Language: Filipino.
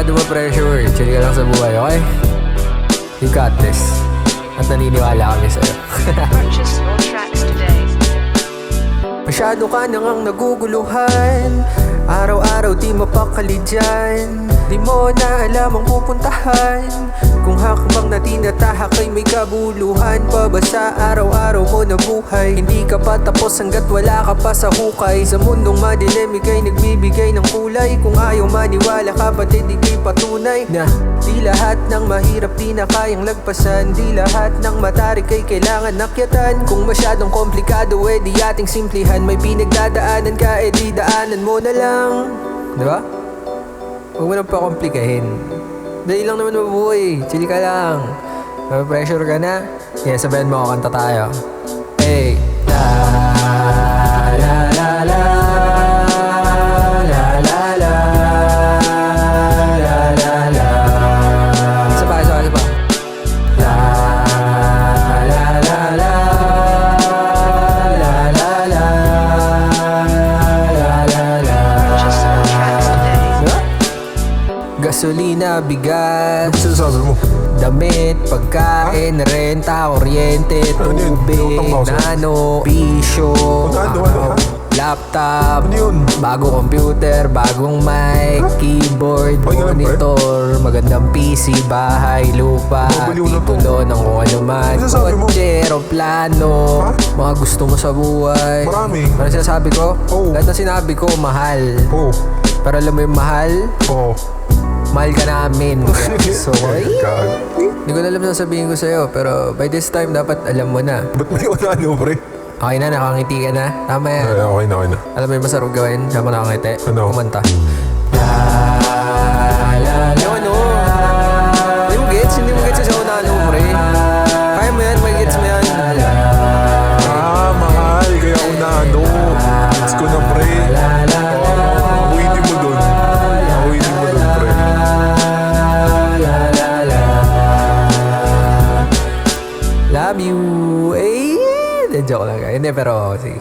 masyado ma-pressure. Chill ka lang sa buhay, okay? You got this. At naniniwala kami sa'yo. Purchase your tracks today. Masyado ka nang ang naguguluhan. Araw-araw di mapakali dyan. Di mo na alam ang pupuntahan. Kung hakbang na tinatahak ay may kabuluhan pa ba sa araw-araw mo na buhay? Hindi ka pa tapos hanggat wala ka pa sa hukay. Sa mundong madilim ika'y nagbibigay ng kulay. Kung ayaw maniwala kapatid ika'y patunay na di lahat ng mahirap di na kayang lagpasan. Di lahat ng matarik ay kailangan nakyatan. Kung masyadong komplikado di ating simplihan. May pinagdadaanan ka di daanan mo na lang. Diba? Huwag mo nang pakomplikahin. Dali lang naman mabuhay. Chill ka lang. Pressure ka na. Yeah, sabayan mo ako, kanta tayo. Hey. La la la la la la la la la la. Isa pa. La la la la la la la la. Purchase your tracks today. Diba? Gasolina, bigas, Ano sinasabi mo? damit, pagkain, renta, kuryente, Ano yun? tubig, Utang ba ako sa'yo? nano, bisyo, Ano? laptop, Ano yun? bagong computer, bagong mic, keyboard, Ay, ganun, pre? monitor, magandang PC, bahay, lupa, Babaliw na to. titulo ng kung ano man, Ano sasabi mo? kotse, aeroplano, Ha? mga gusto mo sa buhay. Marami. Ano sinasabi ko? Oo. Lahat na sinabi ko, mahal. Oo. Pero alam mo yung mahal? Oo. Mahal ka namin. So, Gag. hindi ko na alam sasabihin ko sa'yo, pero by this time, dapat alam mo na. Ba't may unano, pre? Okay na, nakangiti ka na. Tama yan. Ay, okay na. Alam mo yung masarap gawin? Sama nakangiti. Ano? Kumanta. Yung ano? Hindi mo gets? Hindi mo gets sa unano, pre. Kaya mo yan, may gets mo yan. Mahal. Kaya unano. Gets ko na, pre. Awitin mo dun. Awitin mo dun, pre. Love you. Eh, joke lang. Hindi, pero sige.